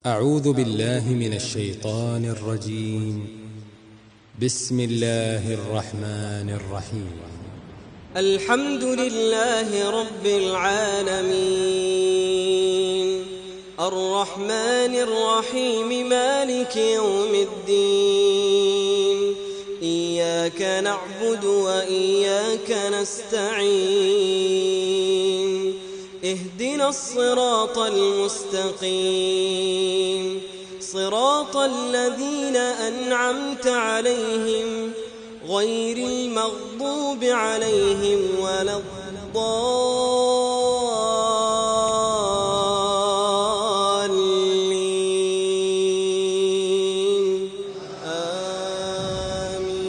أعوذ بالله من الشيطان الرجيم. بسم الله الرحمن الرحيم. الحمد لله رب العالمين الرحمن الرحيم مالك يوم الدين إياك نعبد وإياك نستعين اهدنا الصراط المستقيم صراط الذين أنعمت عليهم غير المغضوب عليهم ولا الضالين آمين.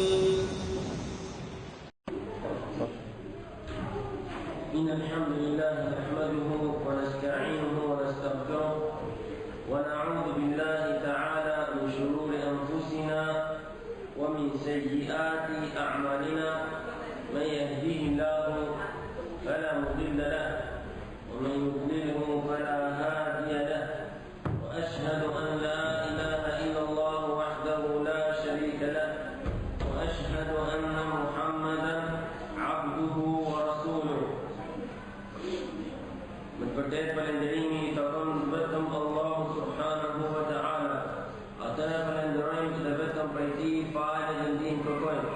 إن الحمد لله نحمده ونستعينه ونستغفره ونعوذ بالله تعالى من شرور أنفسنا ومن سيئات أعمالنا من يهديه الله فلا مضل له ومن يضلله فلا هادي له وأشهد أن لا إله إلا الله وحده لا شريك له وأشهد أن محمدا عبده ورسوله. Më vërtet falënderimi i takon vetëm Allahu subhanahu wa ta'ala. Atë e falenderojmë dhe vetëm prej tij falë dhe ndihmë kërkojmë.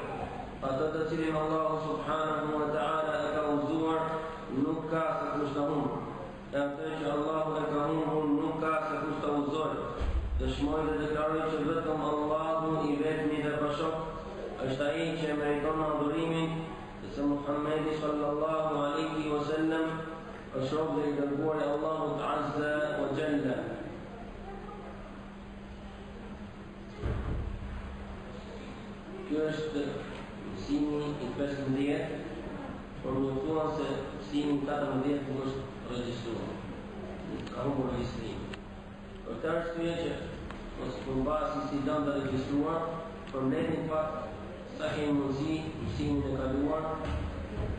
Atë të cilin Allahu subhanahu wa ta'ala e ka udhëzuar nuk ka se kush ta humbë. E atë që Allahu e ka humbur nuk ka se kush ta udhëzojë. Dëshmoj dhe deklaroj që vetëm Allahu i vetmi dhe pashok është ai që meriton adhurimin dhe se Muhammedi sallallahu alaihi wasallam është rob dhe i dërguar i Allahut azza wa jalla. Kjo është mësimi i 15, por më thuan se mësimi 14 nuk është regjistruar. Ka humbur regjistrimin. Për këtë arsye që mos përmbasi si dëmë të regjistruar, përmbledhin fakt sa kemi mundësi mësimin e kaluar,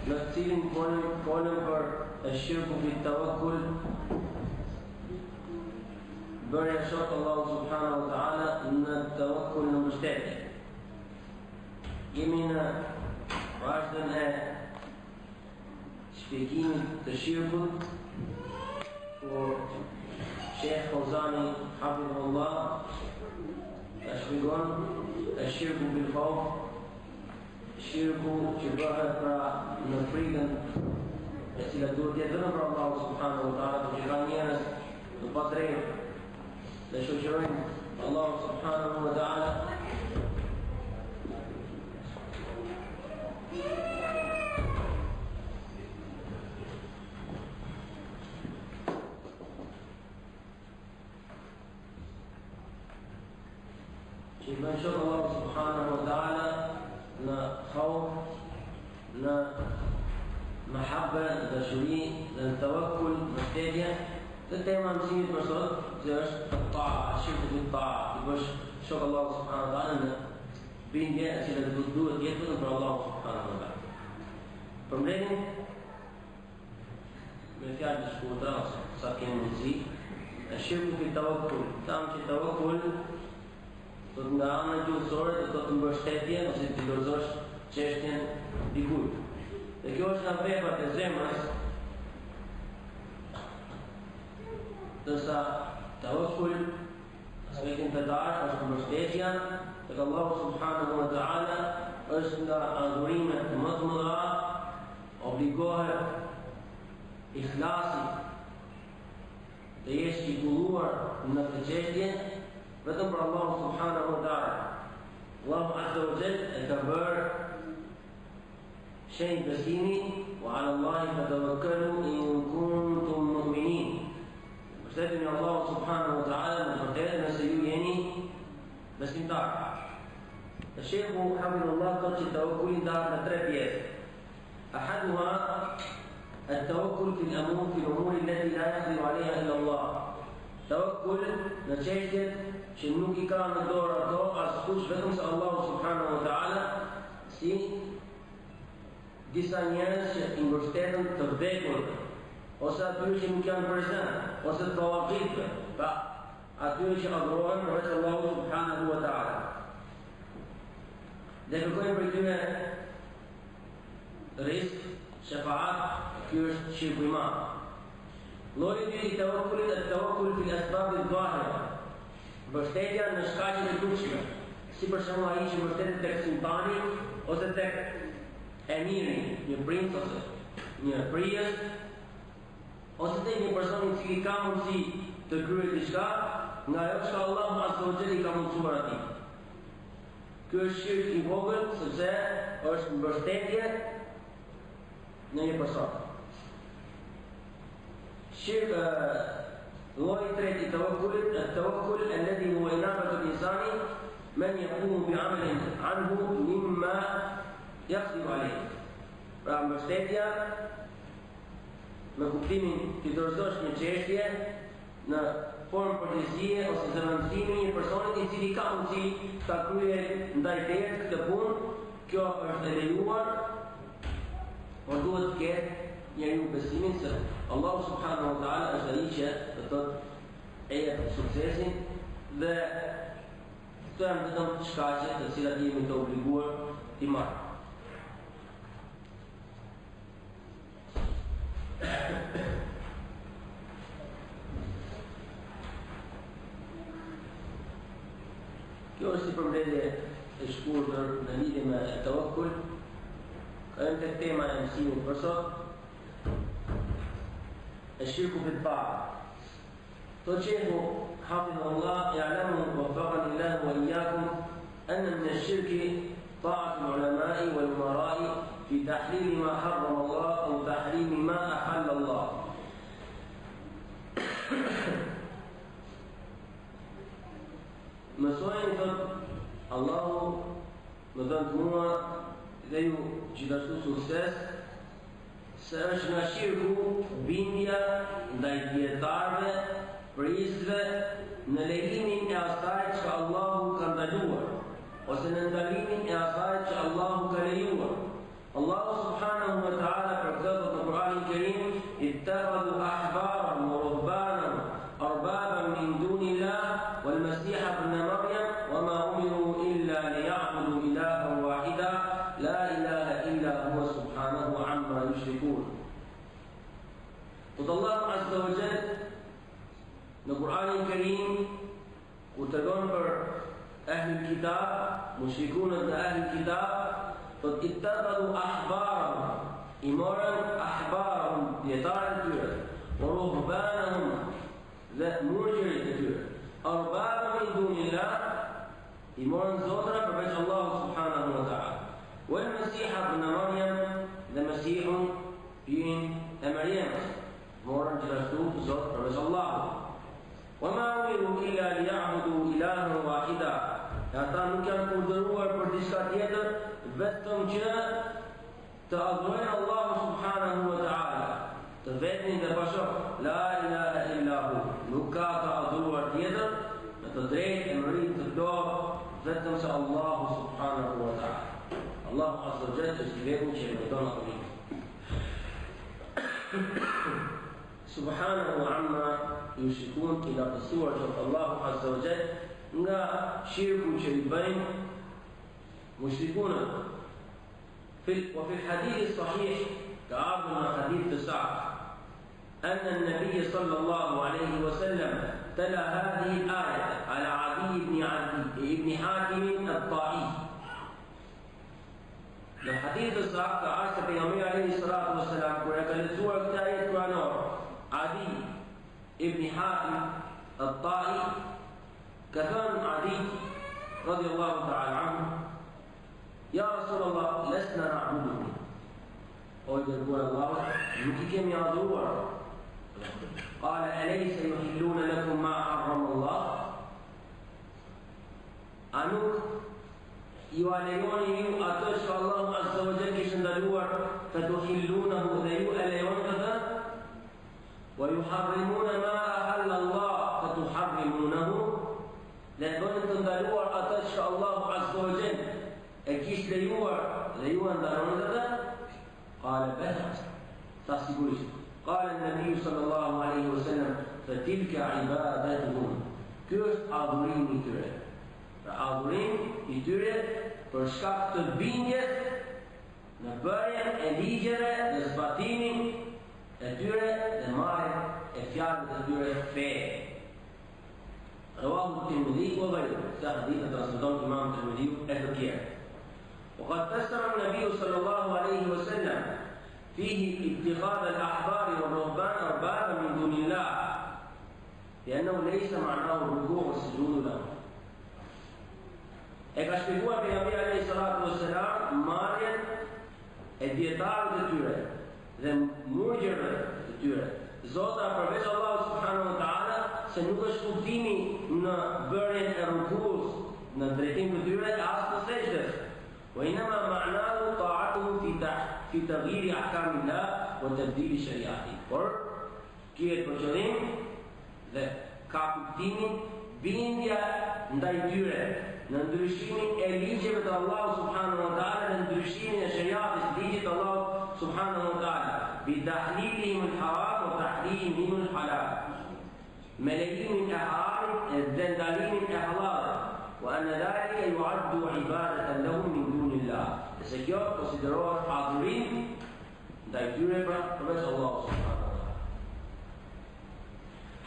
në të cilin folëm për الشرك بالتوكل bërja shok Allahu subhanahu wa ta'ala në tawakkul në mbështetje. Jemi në vazhdën e shpjegimit të shirkut, por Sheikh Fawzani hafidhullah ta shpjegon shirku bil khawf, shirku që bëhet pra në frikën e cila duhet jetë vetëm për Allahu subhanahu wa ta'ala, që ka njerëz të padrejtë dhe shoqërojnë Allahu subhanahu wa ta'ala që i bën shok Allahu subhanahu wa ta'ala në khawf, në mahabba, në dashuri, në tawakkul, mbështetje. Dhe tema e mësimit për sot që është ta'a, shirku bil ta'a, të bësh shok Allahu subhanahu wa ta'ala në bindje e cila duhet jetë vetëm për Allahu subhanahu wa ta'ala. Përmbledhim me fjalë të shkurtra ose sa kemi mundësi, shirku bil tawakkul. Thamë që tawakkul do të nga ana gjuhësore do të mbështetje ose të dorëzosh çështjen dikujt. Dhe kjo është nga veprat e zemrës, dërsa tawakkul, aspektin të darë, është mbështetja tek Allahu subhanahu wa ta'ala, është nga adhurimet më të mëdha, obligohet ikhlasi të jesh i kulluar në këtë çështje vetëm për Allahu subhanahu wa ta'ala. Allahu azza wa jall e ka bërë shenjë besimi, wa ala Allahi fatawakkalu in kuntum mu'minin. Mbështeteni Allahu subhanahu wa ta'ala në vërtetë nëse ju jeni besimtar. Dhe Sheikhu hafidhullah thotë që tawakkuli ndahet në 3 pjesë. Ahaduha at-tawakkul fi al-umuri allati la yaqdiru 'alayha illa Allah. Tawakkul në çështjet që nuk i ka në dorë ato askush vetëm se Allahu subhanahu wa ta'ala, si disa njerëz që i mbështeten të vdekur ose aty që nuk janë prezant, ose të vallafitve, pra atyre që adhurohen përveç Allahu subhanahu wa ta'ala. Dhe kërkojnë për tyre risk, shafaat, kjo është shirku i madh. Lloji i dytë i tawakkulit është tawakkul fil asbab adh-dhahira. Mbështetja në shkaqjet e dukshme, si për shembull ai që mbështetet tek sultani ose tek emiri, një princ ose një prijes, ose tek një person i cili ka mundësi të kryejë diçka nga ajo që Allahu azza wa jalla i ka mundsuar atij. Ky është shirk i vogël sepse është mbështetje në një person. Shirk lloji i tretë i tawakkulit, at-tawakkul alladhi huwa inabatu al-insani man yaqumu bi'amalin anhu mimma yaqdiru alayh. Pra mbështetja me kuptimin që dorëzosh një çështje në formë përgjegjësie ose zëvendësimi një personit i cili ka mundësi ta kryejë ndaj teje këtë punë, kjo është e lejuar, por duhet të ketë njeriu besimin se Allahu subhanahu wa ta'ala është ai që do të e jep suksesin dhe këto janë vetëm shkaqe të cilat jemi të obliguar t'i marrim. Kjo është si përmbledhje e shkurtër në lidhje me tawakkul. Kënë të tema e mësimit për sot, الشرك في الطاعة. فالشيخ حفظه الله يعلم وفقني الله وإياكم أن من الشرك طاعة العلماء والأمراء في تحليل ما حرم الله أو تحريم ما أحل الله. Mësojnë thot Allahu më dhënë të mua dhe ju gjithashtu sukses se është nga shirku bindja ndaj dietarëve, pristëve në lejimin e asaj që Allahu ka ndaluar ose në ndalimin e asaj që Allahu ka lejuar. Allahu subhanahu wa ta'ala për këtë në Kur'anin e Kerim ittakhadhu ahbaran wa ruhbanan arbaban min dunillah wal masih ibn maryam wama umiru illa liya'budu ilahan wahida la ilaha illa huwa subhanahu amma yushrikun. Qul Allahu azza wa jalla në Kur'anin e Kerim ku tregon për ahlul kitab, mushrikunët dhe ahlul kitab, thot ittakhadhu ahbarahum, i morën ahbarahum, dietarët e tyre, wa ruhbanahum dhe murgjerit e tyre, arbaba min dunillah, i morën zotra përveç Allahu subhanahu wa ta'ala, wal masih ibn maryam dhe masihun bin e Maryamës, morën gjithashtu zot përveç Allahu. وما أمروا إلا ليعبدوا إلها واحدا. Ata nuk janë urdhëruar për diçka tjetër vetëm që të adhurojnë Allahu subhanahu wa ta'ala, të vetmin dhe bashkë la ilaha illa hu, nuk ka të adhuruar tjetër me të drejtë e mërit të plot vetëm se Allahu subhanahu wa ta'ala. Allahu azza wa jalla është i vetmi që meriton adhurim. Subhanahu amma yushrikun, i lapësuar që Allahu azza wa jalla nga shirku që i bëjnë mushrikunët. وفي الحديث الصحيح كعرض حديث سعد أن النبي صلى الله عليه وسلم تلا هذه الآية على عدي بن حاتم الطائي. الحديث الصحيح كعرض النبي عليه الصلاة والسلام كانت سورة آية كرانور عدي ابن حاتم الطائي كثان عدي رضي الله تعالى عنه يا رسول الله لسنا نعبده. يقول الله يمكنكم يعذرون. قال أليس يحلون لكم ما حرم الله؟ أنوك يواليون أتوش الله عز وجل شندلور فتحلونه ذيو أليون كذا ويحرمون ما أحل الله فتحرمونه. لأنهم تندلور أتوش الله عز وجل أكيش ليوان دارون كذا. قال بلى تصدقوا. قال النبي صلى الله عليه وسلم فتلك عبادتهم. Ky është adhurimi I tyre. Pra adhurim I tyre për shkak të bindjes në bërjen e ligjeve dhe zbatimin e tyre dhe marrjen e fjalëve të tyre fe. رواه الترمذي وغيره. حديث transmeton Imam Tirmidhiu e të tjerë. وقد فسر النبي صلى الله عليه وسلم فيه اتخاذ الأحبار والرهبان أربابا من دون الله لأنه ليس معناه الركوع والسجود له. E ka shpjeguar pejgamberi alayhi salatu wassalam marrjen e dietarëve të tyre dhe murgjërve të tyre. Zota përveç Allahu subhanahu wa taala se nuk është kuptimi në bërjen e rukus në drejtim të tyre as të sejdës. وإنما معناه طاعته في تغيير أحكام الله وتبديل شريعته. Por kiet për qëllim dhe ka kuptimin bindja ndaj tyre në ndryshimin e ligjeve të Allahu subhanahu wa taala dhe ndryshimin e shariatit ligjit të Allahu subhanahu wa taala bi tahlilihim al-haram wa tahrimihim al-halal. Me lejimin e haramit dhe ndalimin e halalit. وأن ذلك يعد عبادة لهم من دون الله. Se kjo konsiderohet adhurim ndaj tyre përveç Allahut subhanahu wa taala.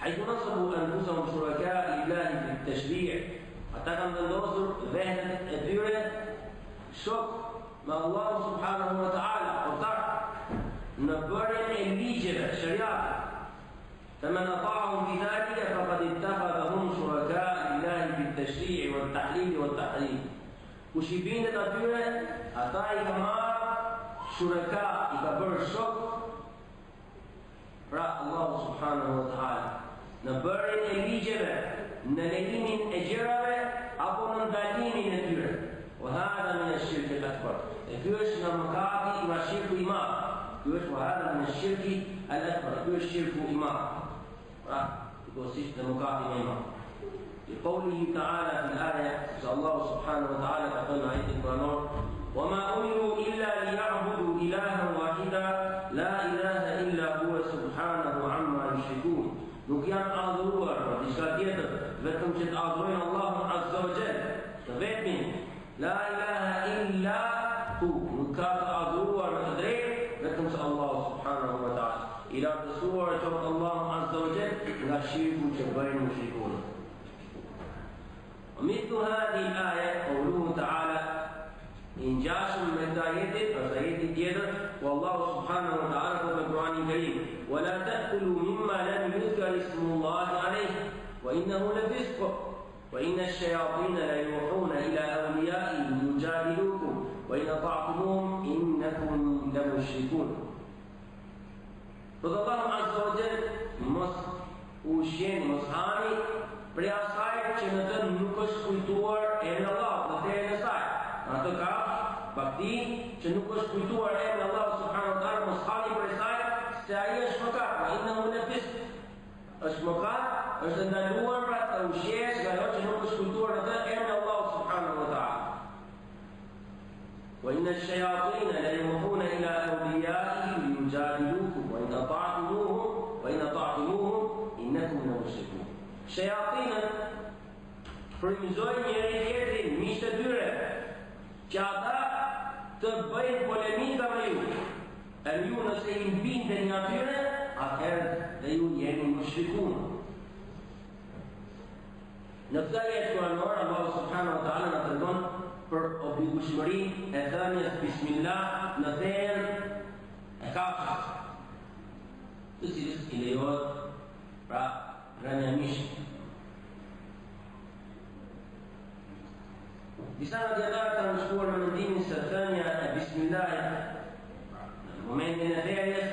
حيث نصبوا أنفسهم شركاء لله في التشريع. Ata kanë vendosur veten e tyre shok me Allahun subhanahu wa taala, ortak në bërjen e ligjeve shariat. فمن أطاعهم في ذلك فقد اتخذهم شركاء لله في التشريع والتحليل والتحريم. Kush I bindet atyre, ata I ka marrë shuraka, I ka bërë shok pra Allahu subhanahu wa taala në bërjen e ligjeve, në lejimin e gjërave apo në ndalimin e tyre. وهذا من الشرك الأكبر. Ky është nga mëkati I shirku I madh. Ky është وهذا من الشرك الأكبر. Ky është shirku I madh. يقصد المقاطع إمام لقوله تعالى في الآية الله سبحانه وتعالى تقول آية القرآن وما أمروا إلا ليعبدوا إلها واحدا لا إله إلا هو سبحانه عما يشركون. Nuk janë adhuruar për diçka tjetër vetëm që të adhurojnë Allahun azza wa jalla të vetmin la ilaha illa hu. Nuk ka të adhuruar me të drejtë vetëm se Allahu subhanahu wa taala. I lartësuar qoftë Allahu azza wa jalla nga shirku që bëjnë mushrikun. ومثل هذه الآية قوله تعالى إن جاشم من آيته فسيأتي تيتر والله سبحانه وتعالى في القرآن الكريم ولا تأكلوا مما لم يذكر اسم الله عليه وإنه لفسق وإن الشياطين ليوحون إلى أوليائهم يجادلوكم وإن أطعتموهم إنكم لمشركون. Për Allahu azza wa jalla mos ushqeni, mos hani prej asaj që në të nuk është kujtuar emri Allahut në terën e saj. Ato ka bakti që nuk është kujtuar emri Allahut subhanahu wa taala mos hani prej saj se ai është mëkat, innahu lafisq. Është mëkat, është ndaluar pra të ushqesh nga ajo që nuk është kujtuar në të emri Allahut subhanahu wa taala. وإن الشياطين ليوحون إلى أوليائهم ليجادلوكم وإن أطعتموهم إنكم لمشركون. Shayatinët frymëzojnë njëri tjetrin, miqtë e tyre, që ata të bëjnë polemika me ju. E ju nëse I mbindeni atyre, atëherë dhe ju jeni mushrikun. Në këtë ajet kuranore Allahu subhanahu wa taala na tregon për obligueshmërinë e thënies bismillah në terën e kafshës, të cilës I lejohet pra rënja mishë. Disa në djetarë kanë shkuar në mendimin se thënia e bismillah në momentin e terjes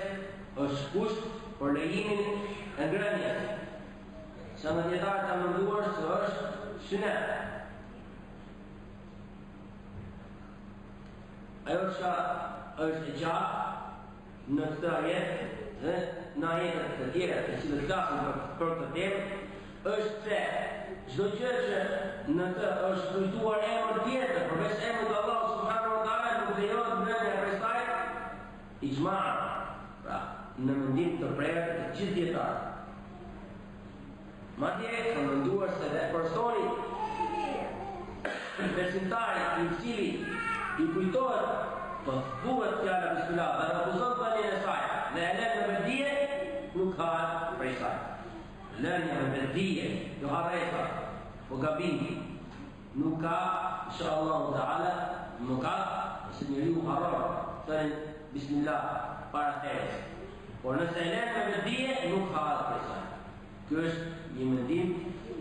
është kusht për lejimin e ngrënjes. Disa në djetarë kanë menduar se është sunet. Ajo që është e gjatë në këtë ajet dhe në ajetet të tjera të cilët flasin për këtë temë është se çdo gjë që në të është kujtuar emër tjetër përveç emrit të Allahut subhanahu wa taala nuk lejohet ngrënia prej saj ijma, pra në mendim të prerë të gjithë dietarëve. Madje kanë menduar se dhe personi besimtari i cili i kujtohet të thuhet fjala bismillah dhe refuzon bënien e saj dhe e lën me dije, nuk ka prej saj. Lënia me dije, jo harresa, o gabim, nuk ka, inshallah taala, nuk ka se njeriu harron thënë bismillah para herës. Por nëse e lën me dije, nuk ka prej saj. Kjo është një mendim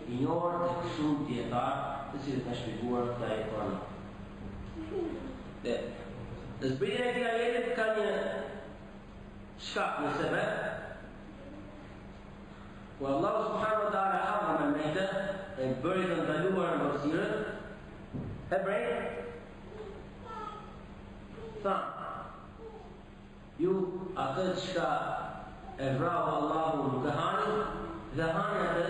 i njohur të shumë dietar, të cilët kanë shpjeguar këtë ajet. Dhe zbritja e këtij ajeti ka një shkak, një sebeb. Ku Allah subhanahu wa taala harrama al-mayta, e bëri të ndaluar në vërsiret, hebrejt thanë, ju atë çka e vrau Allahu nuk e hani, dhe hani atë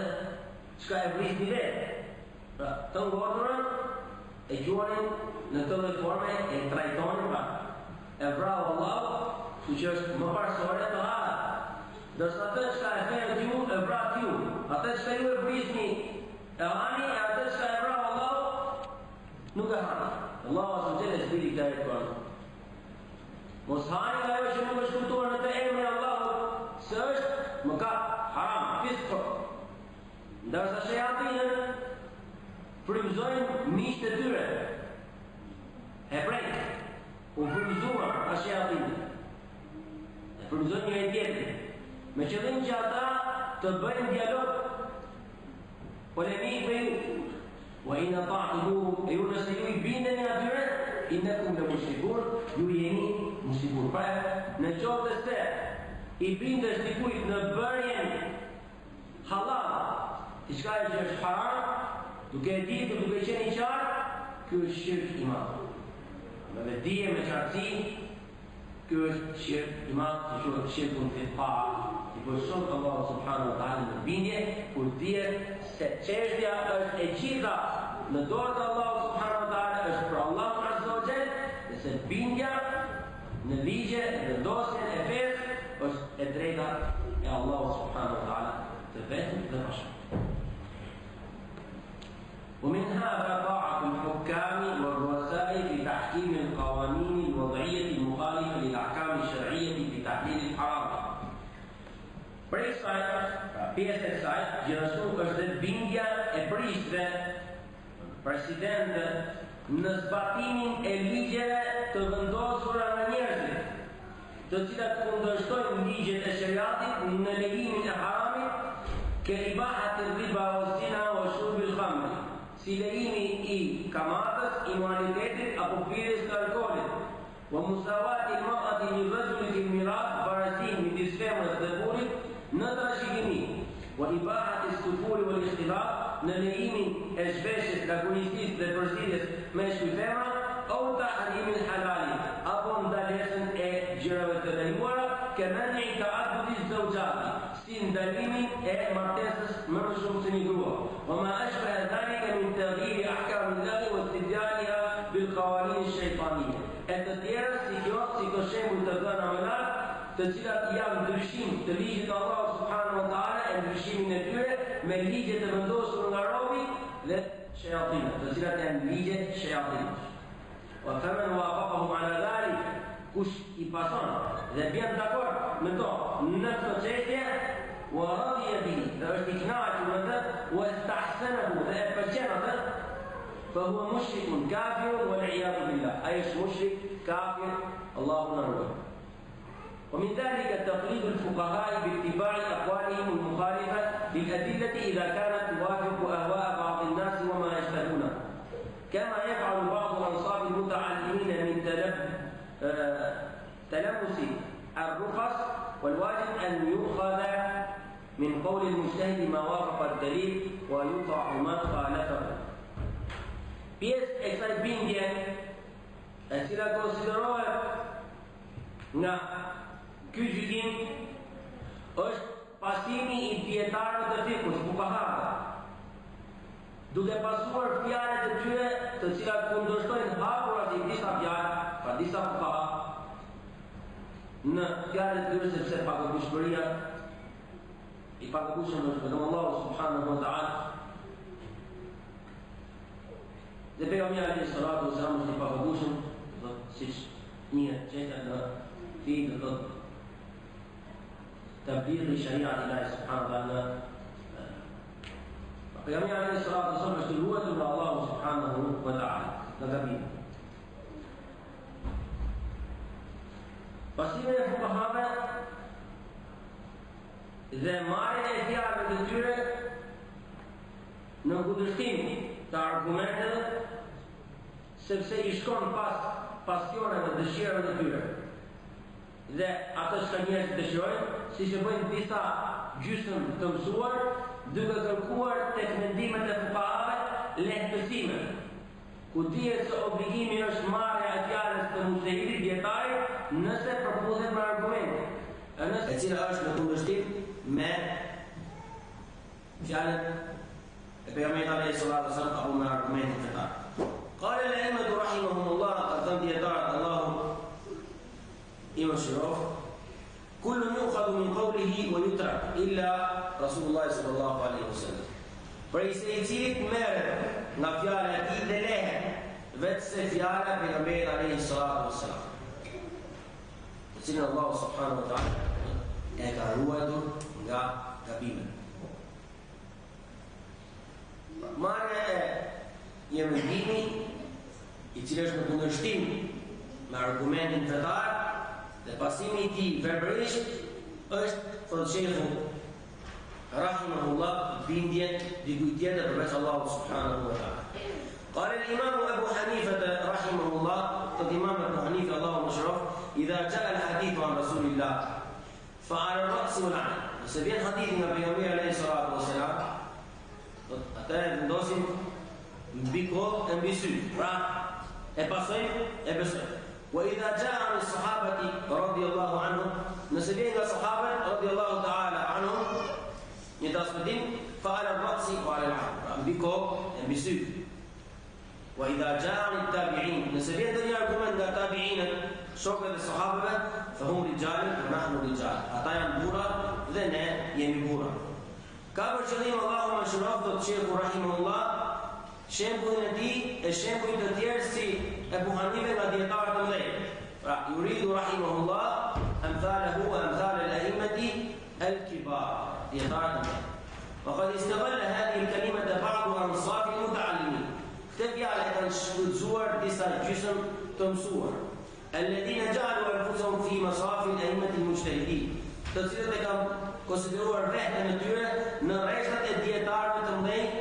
çka e vrisni vetë. Pra, të ngordhurën e gjuanin në të dhe forme e trajtonin pra. E vrau Allahu, që është më parsore të hara. Dërsa atë çka e thënë ju, e vrat ju. Atë çka ju e vrisni e hani, e atë çka e vrau Allahu, nuk e hani. Allahu azza wa jalla zbiri këtë ajet Kur'an. Mos hani nga ajo që nuk është kuptuar në të emrin e Allahut, se është mëkat, haram, fisk. Ndërsa shejatinët frymëzojnë miqtë e tyre, hebrejt, u frymëzuar nga shejatinët. E frymëzojnë njëri tjetrin, me qëllim që ata të bëjnë dialog, polemik me ju. Wa in ata'tumuhum, e ju nëse ju i bindeni atyre, innakum la mushrikun, ju jeni mushrikun. Pra, në qoftë se i bindesh dikujt në bërjen halal, diçka që është haram, duke e ditur, duke qenë i qartë, ky është shirk i madh. Me dije, me qartësi, ky është shirk i madh, që quhet shirkun fi ta'a. I përshon Allah subhanahu wa taala në bindje, kur dihet se çështja është e gjitha në dorë të Allah subhanahu wa taala, është për Allah azza wa jall, dhe se bindja në ligje, në vendosjen e fesë, është e drejta e Allah subhanahu wa taala të vetëm dhe pashëm. ومن هذا طاعة الحكام والرؤساء في تحكيم القوانين الوضعية المخالفة للأحكام الشرعية في تحليل الحرام. Prej saj, pjesë e saj, gjithashtu është dhe bindja e prishve, presidente, në zbatimin e ligjeve të vendosura në njerëzit, të cilat kundërshtojnë ligjet e shariatit në lejimin e haramit, ke ibahat riba o zina o shurbil khamri, si lejimi i kamatës, imunitetit apo pirjes të alkoolit, wa musawati al-mar'ati lirrajuli fil mirath, barazi midis femrës dhe burrit në trashëgimi, wa ibahati as-sufuri wal ikhtilaf, në lejimin e zhveshjes, lagunistisë dhe përzidhjes me shpifemra, au tahrim al-halali, apo ndalesën e gjërave të lejuara, ke mani ta'addudi az-zawjati, si ndalimin e martesës më shumë se një grua. Wa ma ashbaha dhalika min taghyir ahkam Allah wa istibdalha bil qawanin ash-shaytaniyya. E të tjera si kjo shembull të dhëna më lart, të cilat janë ndryshim të ligjit të Allah subhanahu wa taala, e ndryshimin e tyre me ligje të vendosur nga robi dhe shejatinët, të cilat janë ligje shejatinësh. Wa faman wafaqahum ala dhalik, kush i pason dhe bjen dakord me to në këtë çështje, wa radiya bihi, dhe është i kënaqur me të, wa istahsanahu, dhe e pëlqen atë, فهو مشرك كافر والعياذ بالله. أي مشرك كافر، الله نرجو. ومن ذلك تقليد الفقهاء باتباع أقوالهم المخالفة للأدلة إذا كانت توافق أهواء بعض الناس وما يشتهونه، كما يفعل بعض أنصاب المتعلمين من تلمس الرخص، والواجب أن يؤخذ من قول المجتهد ما وافق الدليل ويطاع من خالفه. Pjesë e kësaj bindje, e cila konsiderohet nga ky gjykim, është pasimi i dietarëve të fikut, fuqahave, duke pasuar fjalët e tyre, të cilat kundërshtojnë hapura si disa fjalë, pa disa fuqaha, në fjalët e tyre sepse pakëpushmëria i pagabueshëm është vetëm Allahu subhanahu wa ta'ala. Dhe pejgamberi alayhi salatu wasallam është i pagabueshëm, do të siç një çeta në fitë do të tablighi shariat Allah subhanahu wa ta'ala. Pejgamberi alayhi salatu wasallam është i luajtur nga Allahu subhanahu wa ta'ala në gabim. Pasime e fukahave dhe marrjen e fjalëve të tyre në kundërshtim të argumenteve, sepse i shkon pas pasioneve dhe dëshirave të tyre. Dhe ato që njerëzit dëshirojnë, siç e bëjnë disa gjysmë të mësuar, duke kërkuar tek mendimet e fukahave lehtësime, ku dihet se obligimi është marrja e fjalës të mujtehidit dietari nëse përputhet me argumente, e cila është në kundërshtim me fjalën e pejgamberit alayhi salatu wasallam apo me argumentin e tij. Qala al-a'immatu rahimahumullah, qad dietar Allahu imam Shirof, kullu yu'khadhu min qawlihi wa yutrak illa Rasulullah sallallahu alaihi wasallam. Për i cilit merret nga fjala e tij dhe lehet vetëse fjala e pejgamberit alayhi salatu wasallam, të cilën Allahu subhanahu wa ta'ala e ka ruajtur nga gabimet. Marrja e një mendimi i cili është në kundërshtim me argumentin fetar dhe pasimi i tij verbalisht është, thotë sheikhu rahimahullah, bindje dikujt tjetër përveç Allahut subhanahu wa ta'ala. قال الإمام أبو حنيفة رحمه الله، الإمام أبو حنيفة الله مشرف، إذا جاء الحديث عن رسول الله فعلى الرأس والعين. سبيل حديث النبي عليه الصلاة والسلام ata vendosim mbi kokë e mbi sy, pra e pasojmë e besojmë. وإذا جاء عن الصحابة رضي الله عنهم، nëse vjen nga sahabët رضي الله تعالى عنهم një transmetim, فعلى الرأس وعلى العين، pra mbi kokë e mbi sy. وإذا جاء عن التابعين، nëse vjen ndonjë argument nga tabiinët, shokët e sahabëve, فهم رجال ونحن رجال، ata janë burra dhe ne jemi burra. Ka për qëllim Allahu më shërof, do të shehu rahimahullah, shembullin e tij e shembull të tjerë si Ebu Hanife nga dietarë të mëdhenj. Pra, yuridu rahimahullah amthalahu wa amthal al-a'immati al-kibar, dietarë të mëdhenj. وقد استغل هذه الكلمة بعض أنصاف المتعلمين. Këtë fjalë e kanë shfrytzuar disa gjysmë të mësuar. الذين جعلوا أنفسهم في مصاف الأئمة المجتهدين. Të cilët e kanë konsideruar veten e tyre në rreshtat e dietarëve të mëdhenj,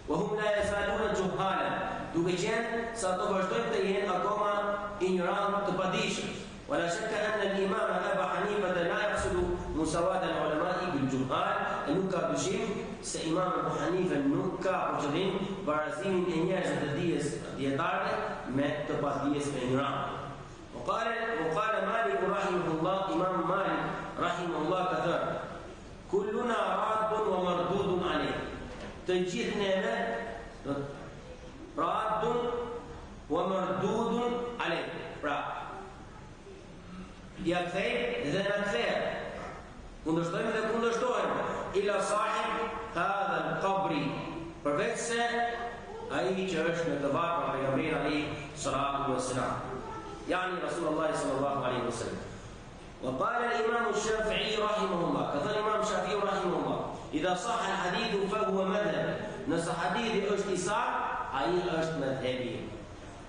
وهم لا يزالون جهالا, duke qenë se ato vazhdojnë të jenë akoma ignorant të padijshëm. ولا شك أن الإمام أبا حنيفة لا يقصد مساواة العلماء بالجهال, nuk ka dyshim se Imam Abu Hanife nuk ka për qëllim barazimin e njerëzve të dijes dietarëve me të padijes me ignorant. وقال مالك رحمه الله, إمام مالك رحمه الله كثر, كلنا راد ومردود عليه. Të gjithë neve radun wa mardudun alej, pra ja kthejmë dhe na kthejmë, kundërshtojmë dhe kundërshtojmë, ila sahib hadha al-qabri, përveç se ai që është në të varë për pejgamberin alayhi salatu wassalam, yani Rasulullah sallallahu alaihi wasallam. وقال الإمام الشافعي رحمه الله, كذا الإمام الشافعي رحمه الله, إذا صح الحديث فهو مذهب, نص حديث اشتساع أي أشت مذهبي.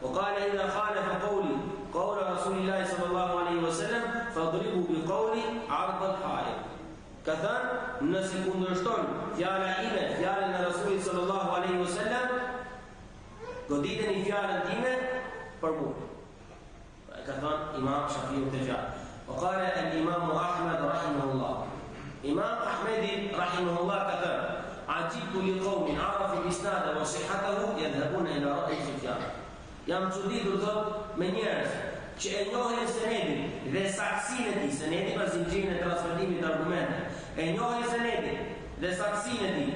وقال إذا خالف قولي قول رسول الله صلى الله عليه وسلم فاضربوا بقولي عرض الحائط. كذا نص كندرشتون فيالا إيمة فيالا رسول صلى الله عليه وسلم قديدني فيالا ديمة فرمو. كذا إمام الشافعي تجاه. وقال الإمام أحمد رحمه الله, إمام أحمد رحمه الله كثر, عجبت لقوم عرفوا الإسناد وصحته يذهبون إلى رأي سفيان. Jam çuditur thot me njerëz që e njohin senedin dhe saksinë e tij, senedi pas zinxhirin e transmetimit të argumente, e njohin senedin dhe saksinë e tij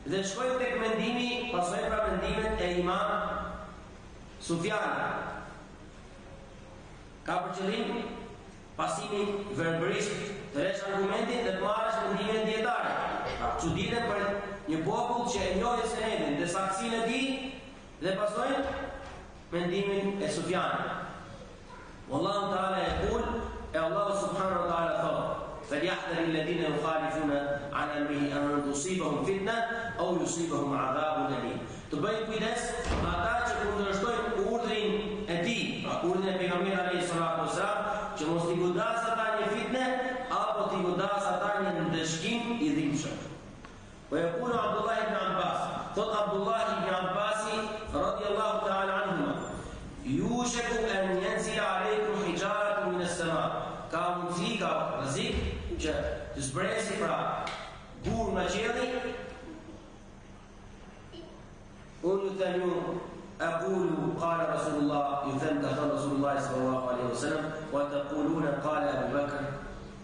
dhe shkojnë tek mendimi, pasojnë pra mendimet e Imam Sufjanit. Ka për qëllim pasimin verbërisht të resh argumentin dhe të marrësh mendimin dietare. Çuditë për një popull që e njohë senedin dhe saksinë e tij dhe pasojnë mendimin e Sufjanit. Wallahu ta'ala yaqul, e Allah subhanahu wa ta'ala thot: فليحذر الذين يخالفون عن امره ان تصيبهم فتنه او يصيبهم عذاب اليم. Të bëjnë kujdes ata që kundërshtojnë urdhrin e tij, pra urdhrin e pejgamberit alayhis salatu wasalam, që mos t'i godas ata një fitne apo t'i godas ata një ndëshkim i dhimbshëm. ويقول عبد الله بن عباس thot Abdullah ibn Abbas radiyallahu ta'ala anhuma: يوشك ان ينزل عليكم حجاره من السماء. Ka mundësi, ka rrezik që të zbresi pra burr nga qielli. Unë ju them ju, aqulu qala Rasulullah, ju them ka thënë Rasulullah sallallahu alaihi wasallam, wa taquluna qala Abu Bakr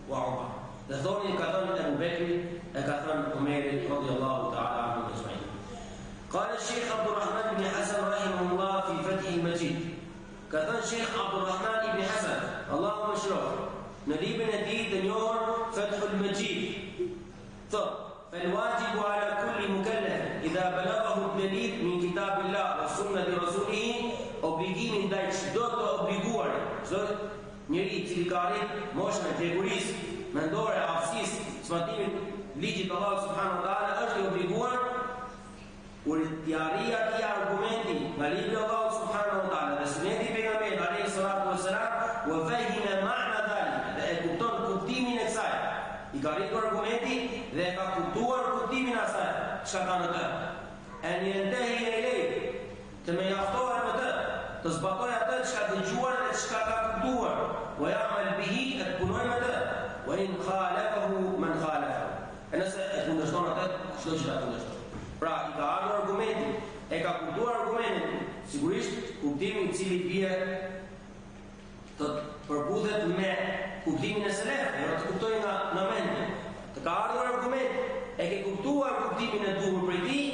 wa Umar. Dhe thoni ka thënë Abu Bekri e ka thënë Umeri radiyallahu ta'ala anhu ajma'in. قال الشيخ عبد الرحمن بن حسن رحمه الله في فتح المجيد. Ka thënë Sheikh Abdul Rahman ibn Hasan, Allahu mëshiroft, në librin e tij të njohur Fathul Majid, thot: فالواجب على كل مكلف إذا بلغه الدليل من كتاب الله وسنة رسوله. Obligimi ndaj çdo të obliguar, çdo njeri i cili ka arrit moshën e djekurisë mendore, aftësisë, zbatimit ligjit të Allahut subhanahu wa taala, është i obliguar urtjaria e argumenti nga libri i Allahut subhanahu wa taala dhe suneti i pejgamberit alayhis salatu wassalam, wa fahima ma'na dhalika, dhe e kupton kuptimin e kësaj. I ka rritur argumenti dhe e ka kuptuar kuptimin e asaj, çka ka në të. En yantahi ilayhi, të më jaftohet me të, të zbatoj atë çka dëgjuar dhe çka ka kuptuar, wa ya'mal bihi, të punoj me të, wa in khalafahu man khalafa. E nëse e kundërshton atë, çdo që ta kundërshton. Pra, i ka ardhur argumenti, e ka kuptuar argumentin, sigurisht kuptimi i cili bie të përbudhet me kuptimin e selefëve, jo të kuptojë nga mendja. Të ka ardhur argument, e ke kuptuar kuptimin e duhur prej tij,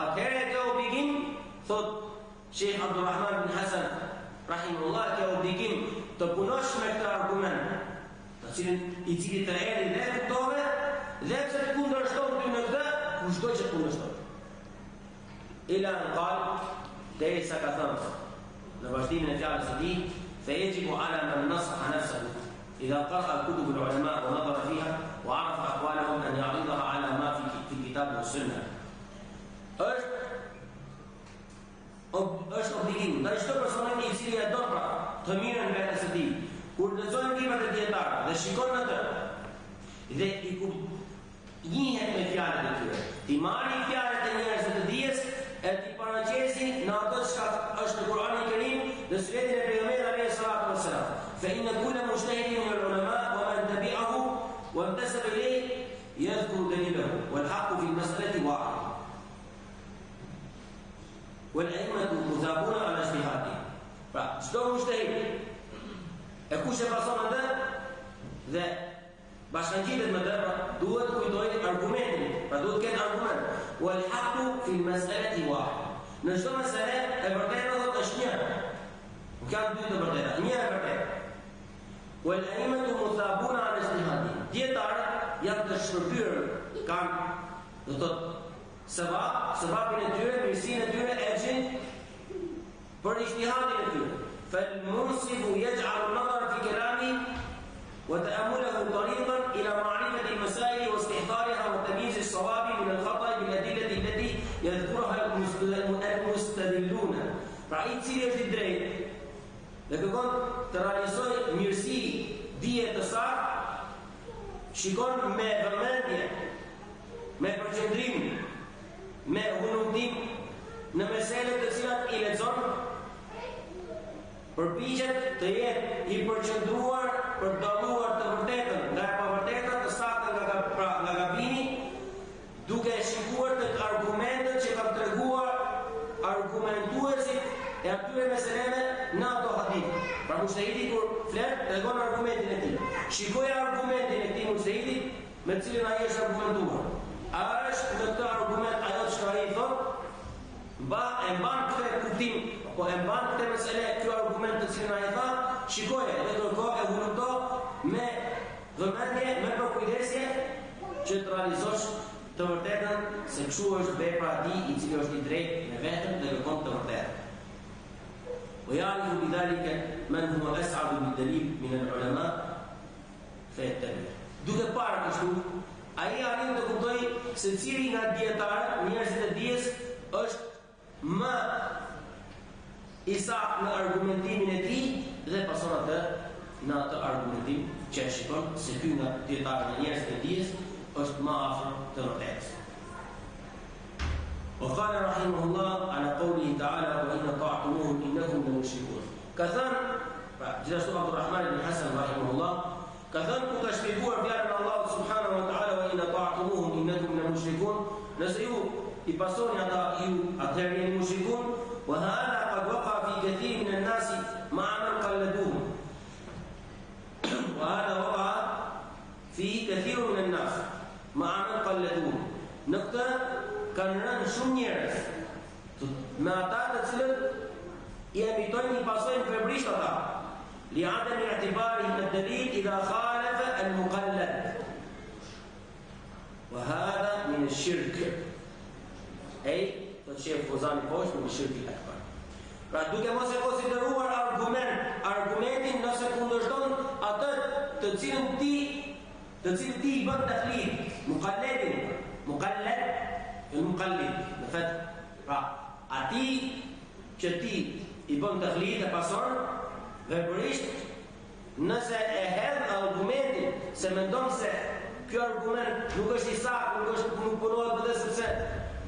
atëherë e ke obligim, thot Sheikh Abdul Rahman bin Hasan rahimahullah, ke obligim të punosh me këtë argument, i cili të erdhi dhe kuptove, dhe pse të kundërshton ty në këtë, kushdo që të kundërshton. Ila në qalë, dhe e sa ka thëmë, në vazhdimin e fjallës e ti, فيجب على من نصح نفسه إذا قرأ كتب العلماء ونظر فيها وعرف أقوالهم أن يعرضها على ما في الكتاب والسنة. është obligim, ndaj çdo personi i cili e do pra të mirën vetes së tij, kur lexon librat e dietarëve dhe shikon atë dhe i njihet me fjalët e tyre, ti marrë fjalët e njerëzve të dijes e ti paraqesi në ato çka është në Kur'anin e Kerim dhe sunetin e pejgamberit alayhis salatu wassalam. Fa inna kulla mujtahidin min al-ulama wa man tabi'ahu wa intasaba ilayhi yadhkuru dalilahu wal haqqu fi al-mas'alati wahid. Wal a'immatu muzabuna ala ijtihadihim. Pra, çdo mujtahid e kush e pason atë dhe bashkangjitet me të, duhet kujtoj argumentin, pra duhet ketë argument. Wal haqqu fi al-mas'alati wahid. Në çdo mesele e vërteta do të është një. Nuk kanë dy të vërteta, një e vërtetë. Wal a'immatu muthabuna ala ijtihadihim. Dietarët janë të shpërbyer, kanë do të thotë sebabin e tyre, mirësinë e tyre e gjin për ijtihadin e tyre. فالمنصف يجعل النظر في كلامه وتأمله طريقا إلى معرفة المسائل واستحضارها وتمييز الصواب من الخطأ بالأدلة التي يذكرها المستدلون. Pra i cili është i drejtë dhe kërkon të realizoj mirësi, dije të saktë, shikon me vëmendje, me përqendrim, me hunumtim në meselet të cilat i lexon, përpiqet të jetë i përqendruar për dalluar të vërtetën nga e pavërteta, të saktën nga gabimi, duke shikuar tek argumentet që kanë treguar argumentuesit e atyre meseleve në ato hadith. Pra mujtahidi kur flet, tregon argumentin e tij. Shikoj argumentin e këtij mujtahidi me cilin ai është argumentuar. A është në këtë argument ajo që ai thotë? E mban këtë kuptim, po e mban këtë mesele, ky argument të cilin ai tha, shikoje dhe kërko e vulumto me vëmendje, me përkujdesje që të realizosh të vërtetën se kështu është vepra e tij i cili është i drejtë me veten dhe kërkon të vërtetën. ويعرف بذلك من هو أسعد بالدليل من العلماء فيتبع. Duke parë kështu, ai arrin të kuptojë se cili nga dietarët, njerëzit e dijes, është më i saktë në argumentimin e tij dhe pason atë në atë argumentim që e shikon se ky nga dietarët e njerëzit e dijes është më afër të vërtetës. وقال رحمه الله على قوله تعالى وإن طاعتموهم إنكم لمشركون. كثر جلس عبد الرحمن بن حسن رحمه الله كثر كشفيكور بأن الله سبحانه وتعالى وإن طاعتموهم إنكم لمشركون نسيو يبصون أترين المشركون وهذا قد وقع في كثير من الناس مع من قلدوهم. وهذا وقع في كثير من الناس مع من قلدوهم. نقطة kanë rënë shumë njerëz me ata të cilët i emitojnë i pasojnë febrisht ata li adem i atibari në dalil idha khalafa al-muqallad wa hadha min ash-shirk ay të shef Fozani poshtë min ash-shirk al-akbar. Pra duke mos e konsideruar argumentin nëse kundërshton atë të cilin ti i bën taklid muqallad المقلد بفتح ati që ti i bën taklid e pason verbalisht nëse e hedh argumentin se mendon se ky argument nuk është i saktë, nuk punohet vetëm sepse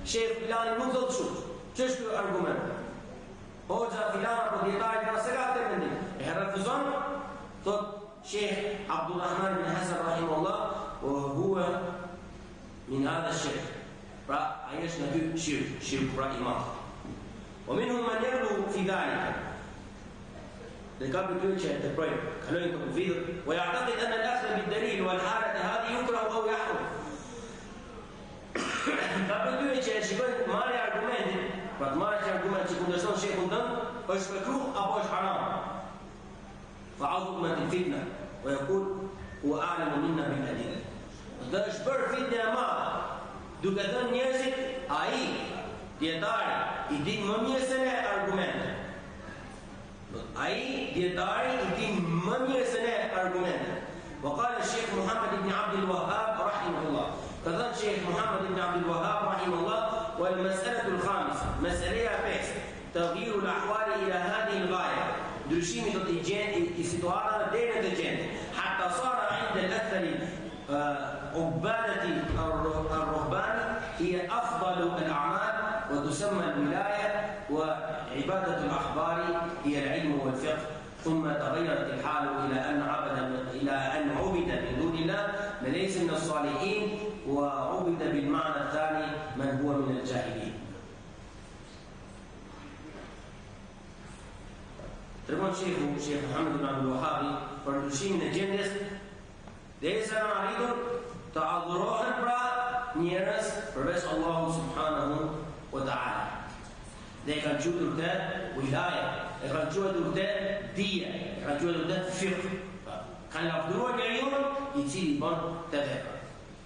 shef filani nuk do të shoh. Ç'është ky argument? Hoxha filan apo dietari ka se ka mendim. E refuzon thot Sheikh Abdulrahman bin Hasan rahimahullah wa huwa min hadha ash-shirk. Pra, ai është në dy shirk pra i madh. ومنهم من يغلو في ذلك. Dhe ka për tyre që të kalojnë këtë vidhë ويعتقد أن الأخذ بالدليل والحالة هذه يكره أو يحرم. Ka për tyre që shikojnë marrja argumentin, pra të marrë që argument që kundërshton shekun tënd, është mekruh apo është haram. فعظمت الفتنة ويقول هو أعلم منا بالأدلة. Dhe është bërë fitnë e madhe. Duke thënë njerëzit, ai dietari i din më mirë se ne argumente. Ai dietari i din më mirë se ne argumente. وقال الشيخ محمد بن عبد الوهاب رحمه الله. كذا الشيخ محمد بن عبد الوهاب رحمه الله والمسألة الخامسة مسألة 5 تغيير الأحوال إلى هذه الغاية. درشيمي do të gjendë i situata deri në gjendë حتى صار عند الأكثر عبادة الرهبان هي أفضل الأعمال وتسمى الولاية وعبادة الأحبار هي العلم والفقه ثم تغيرت الحال إلى أن عبد من دون الله من ليس من الصالحين وعبد بالمعنى الثاني من هو من الجاهلين. تربون شيخ محمد بن عبد الوهاب فردوشين من الجندس Derisa në arritur të adhurohen pra njerëz përveç Allahu subhanahu wa ta'ala. Dhe e kanë quajtur të wilaja, e kanë quajtur të dije, e kanë quajtur të fiqh. Kanë lavdëruar njeriu i cili bën të vepra.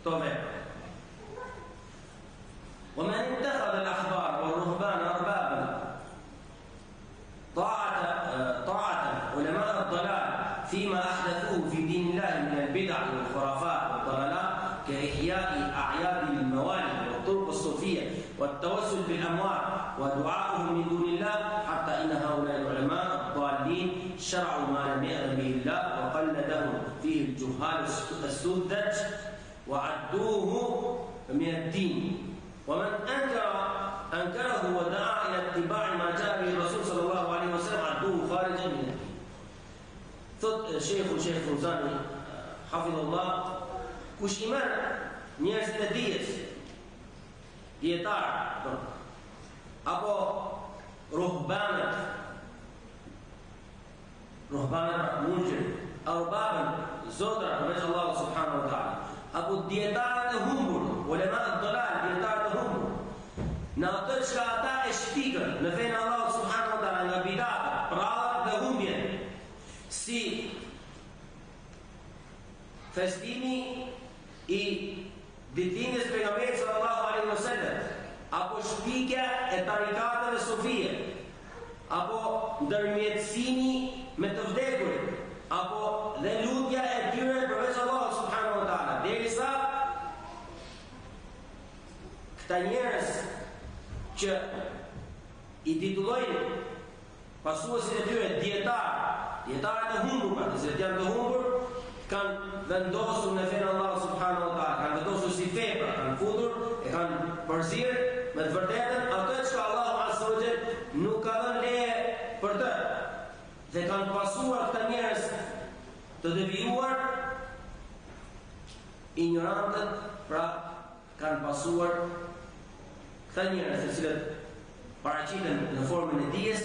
To vepra. ومن اتخذ الأحبار والرهبان أربابا طاعة علماء الضلال فيما أحدثوه في دين الله من البدع والخرافات والضلالات كإحياء أعياد الموالد والطرق الصوفية والتوسل بالأموال ودعائهم من دون الله حتى إن هؤلاء العلماء الضالين شرعوا ما لم يأذن به الله وقلدهم فيه الجهال السذج وعدوه من الدين ومن أنكره ودعا إلى اتباع ما جاء به الرسول صلى الله عليه وسلم عدوه خارجا من الدين. Thot Sheikh Fozani hafidhullah kush i merr njerëzit e dijes dietar apo ruhbanët munxhir arbabën zotra përveç Allahu subhanahu wa taala apo dietarët e humbur ulema ad-dalal dietarët e humbur në atë që ata e shpikën në fenë Allahu subhanahu wa taala nga bidata prallat dhe humbjen si festimi i ditëlindjes pejgamberit sallallahu alaihi wasallam, apo shpikja e tarikateve sufie, apo ndërmjetësimi me të vdekurit, apo dhe lutja e tyre përveç Allahut subhanahu wa taala, derisa këta njerëz që i titullojnë pasuesit e tyre dietarët e humbur, se janë të humbur, kanë vendosur në fenë Allahut subhanahu wa taala, kanë vendosur si fe, kanë futur, e kanë përzirë me të vërtetën atë që Allahu azza wa jall nuk ka dhënë leje për të. Dhe kanë pasuar këta njerëz të devijuar, ignorantët, pra kanë pasuar këta njerëz të cilët paraqiten në formën e dijes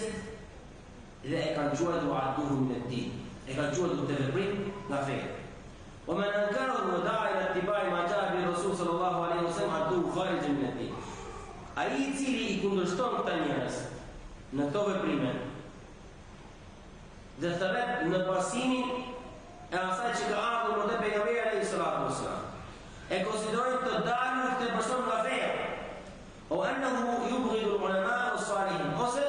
dhe e kanë quajtur duaduhum min ad-din, e kanë quajtur të veprim nga feja. Wa man ankara wa da'a ila ittiba'i ma ja'a bi Rasul sallallahu alaihi wasallam adu kharijan min ad-din. Ai i cili i kundërshton këta njerëz në këto veprime dhe thret në pasimin e asaj që ka ardhur nga pejgamberi alayhi salatu wasallam, e konsiderojnë të dalur këtë person nga feja, o annahu yubghidu al-ulama as-salihin, ose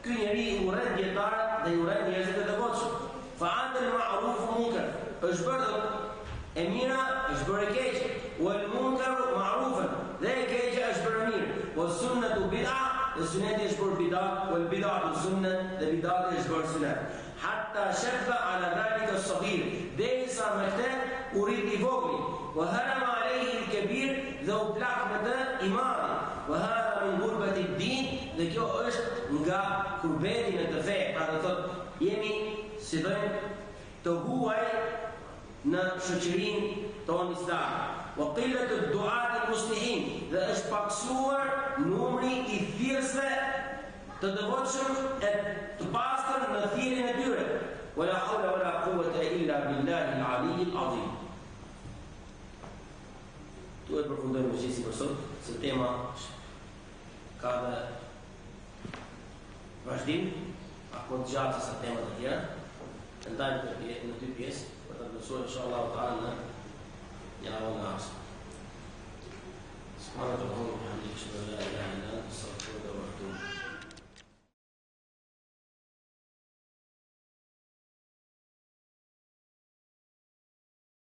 ky njeri i urren dietarët dhe i urren njerëzit e devotshëm. Fa'ad al-ma'ruf munkar, është bërë e mira, është bërë e keqe, wal munkaru ma'rufan, dhe e keqe është bërë mirë, was sunnatu bid'a, dhe sunneti është bërë bid'a, wal bid'atu sunnah, dhe bid'ati është bërë sunnah. Hatta shaffa ala dhalika as-saghir, derisa me këtë u rrit i vogël, wa harama alayhi al-kabir, dhe u plak me të i madh, wa hadha min ghurbati ad-din, dhe kjo është nga kurbeti në të fe, pra do thotë jemi si dojmë të huaj në shoqërinë tonë islame. Wa qillatu ad-du'at al-muslihin, dhe është paksuar numri i thirrësve të devotshëm e të pastër në thirrjen e tyre. Wa la hawla wa la quwwata illa billahi al-ali al-azim. Tu e përfundojmë me gjithë për sot, se tema ka dhe vazhdim, apo të gjatë sa temat e tjera. Të ndajmë në dy pjesë, për të mësuar inshallah ta'ala në javën e ardhshme. Subhanallahu wa bihamdihi, ashhadu an la ilaha